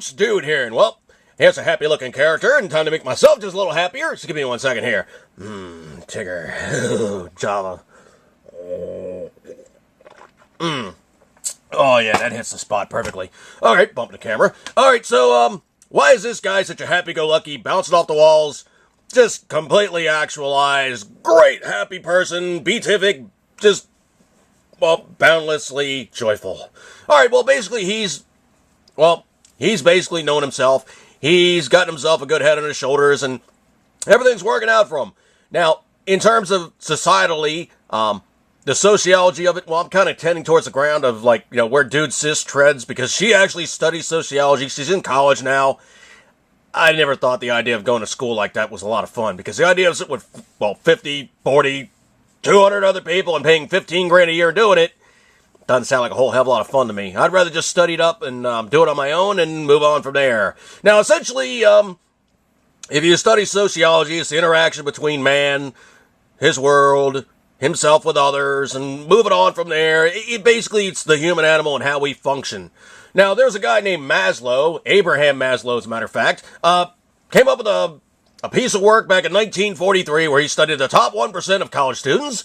folks, Dude here, and well, here's a happy-looking character, and time to make myself just a little happier, so give me 1 second here. Tigger. Java. Oh yeah, that hits the spot perfectly. Alright, bump the camera. Alright, so, why is this guy such a happy-go-lucky, bouncing off the walls, just completely actualized, great, happy person, beatific, just, well, boundlessly joyful? Alright, well, basically, he's basically known himself. He's gotten himself a good head on his shoulders, and everything's working out for him. Now, in terms of societally, the sociology of it, well, I'm kind of tending towards the ground of, like, you know, where Dude Sis treads, because she actually studies sociology. She's in college now. I never thought the idea of going to school like that was a lot of fun, because the idea of sitting with, well, 50, 40, 200 other people and paying $15,000 a year doing it doesn't sound like a whole hell of a lot of fun to me. I'd rather just study it up and do it on my own and move on from there. Now, essentially, if you study sociology, it's the interaction between man, his world, himself with others, and moving on from there. Basically, it's the human animal and how we function. Now, there's a guy named Maslow, Abraham Maslow, as a matter of fact, came up with a piece of work back in 1943 where he studied the top 1% of college students,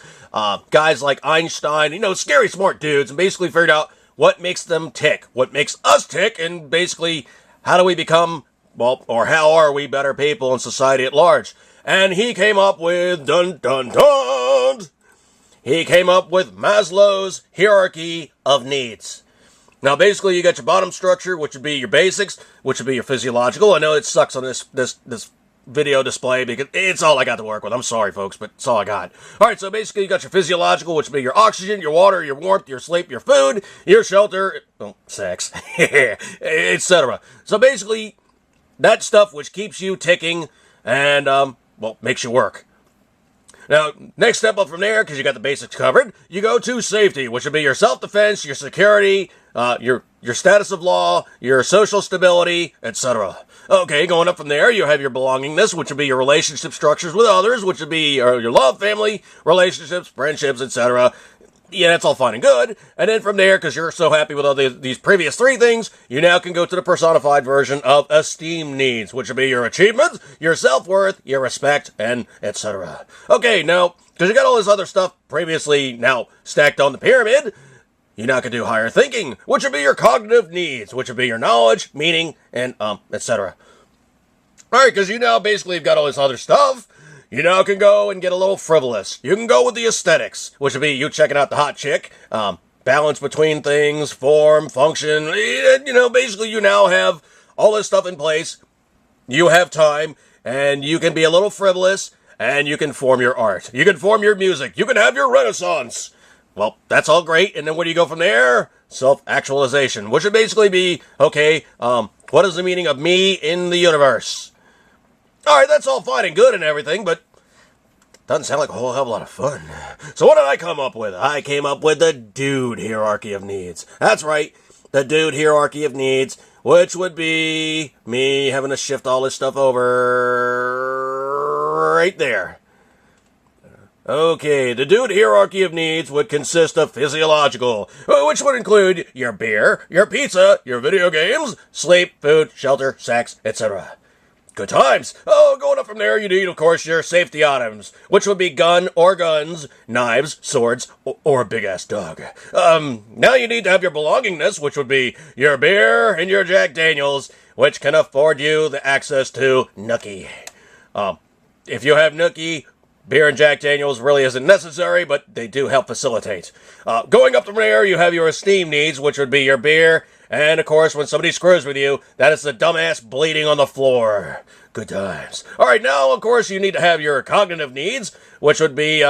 guys like Einstein, you know, scary smart dudes, and basically figured out what makes them tick, what makes us tick, and basically how do we become, well, or how are we better people in society at large. And he came up with, he came up with Maslow's hierarchy of needs. Now, basically, you got your bottom structure, which would be your basics, which would be your physiological. I know it sucks on this video display because it's all I got to work with. I'm sorry, folks, but it's all I got. All right, so basically, you got your physiological, which would be your oxygen, your water, your warmth, your sleep, your food, your shelter, well, sex, etc. So basically, that stuff which keeps you ticking and, well, makes you work. Now, next step up from there, because you got the basics covered, you go to safety, which would be your self-defense, your security, your status of law, your social stability, etc. Okay, going up from there, you have your belongingness, which would be your relationship structures with others, which would be your love, family, relationships, friendships, etc. Yeah, that's all fine and good. And then from there, because you're so happy with all these previous three things, you now can go to the personified version of esteem needs, which would be your achievements, your self-worth, your respect, and etc. Okay, now, because you got all this other stuff previously now stacked on the pyramid, you now can do higher thinking, which would be your cognitive needs, which would be your knowledge, meaning, and etc. Alright, because you now basically have got all this other stuff. You now can go and get a little frivolous. You can go with the aesthetics, which would be you checking out the hot chick, balance between things, form, function. You know, basically you now have all this stuff in place. You have time, and you can be a little frivolous, and you can form your art. You can form your music. You can have your renaissance. Well, that's all great, and then where do you go from there? Self-actualization, which would basically be, okay, what is the meaning of me in the universe? Alright, that's all fine and good and everything, but doesn't sound like a whole hell of a lot of fun. So what did I come up with? I came up with the Dude hierarchy of needs. That's right, the Dude hierarchy of needs, which would be me having to shift all this stuff over right there. Okay, the Dude hierarchy of needs would consist of physiological, which would include your beer, your pizza, your video games, sleep, food, shelter, sex, etc. Good times. Oh, going up from there, you need, of course, your safety items, which would be gun or guns, knives, swords, or a big-ass dog. Now you need to have your belongingness, which would be your beer and your Jack Daniels, which can afford you the access to Nookie. If you have Nookie, beer and Jack Daniels really isn't necessary, but they do help facilitate. Going up from there, you have your esteem needs, which would be your beer, and, of course, when somebody screws with you, that is the dumbass bleeding on the floor. Good times. Alright, now, of course, you need to have your cognitive needs, which would be,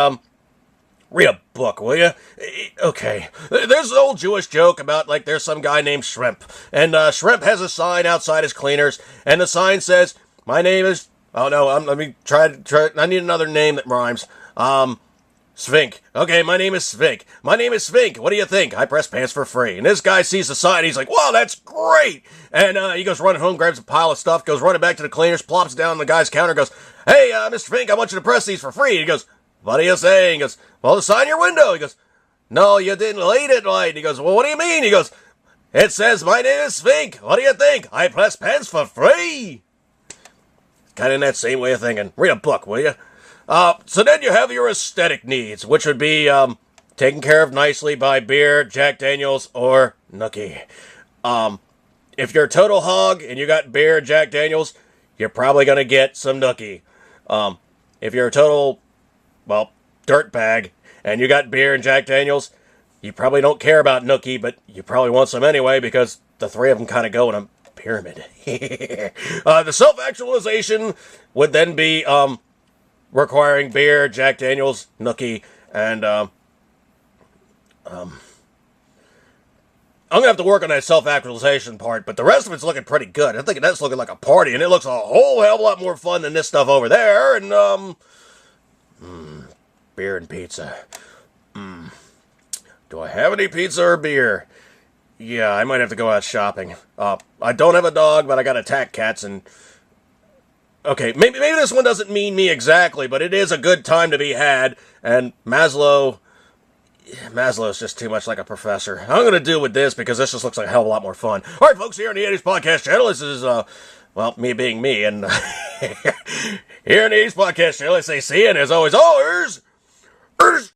read a book, will you? Okay. There's an old Jewish joke about, like, there's some guy named Shrimp, and, Shrimp has a sign outside his cleaners, and the sign says, my name is... Oh, no, let me try... I need another name that rhymes. Svink. Okay, my name is Svink. My name is Svink. What do you think? I press pants for free. And this guy sees the sign. He's like, wow, that's great. And he goes running home, grabs a pile of stuff, goes running back to the cleaners, plops down on the guy's counter, goes, hey, Mr. Fink, I want you to press these for free. He goes, what are you saying? He goes, well, the sign in your window. He goes, no, you didn't read it right. He goes, well, what do you mean? He goes, It says, my name is Fink. What do you think? I press pens for free. Kind of in that same way of thinking. Read a book, will you? So then you have your aesthetic needs, which would be taken care of nicely by beer, Jack Daniels, or Nookie. If you're a total hog and you got beer, Jack Daniels, you're probably going to get some Nookie. If you're a total, dirtbag and you got beer and Jack Daniels, you probably don't care about Nookie, but you probably want some anyway because the three of them kind of go in a pyramid. The self-actualization would then be requiring beer, Jack Daniels, Nookie, and I'm going to have to work on that self-actualization part, but the rest of it's looking pretty good. I think that's looking like a party, and it looks a whole hell of a lot more fun than this stuff over there, and, beer and pizza. Do I have any pizza or beer? Yeah, I might have to go out shopping. I don't have a dog, but I got attack cats, and... Okay, maybe this one doesn't mean me exactly, but it is a good time to be had, and Maslow's just too much like a professor. I'm going to deal with this because this just looks like a hell of a lot more fun. All right, folks, here on the 80s Podcast Channel, this is, me being me, and here on the 80s Podcast Channel, I say see you, and as always,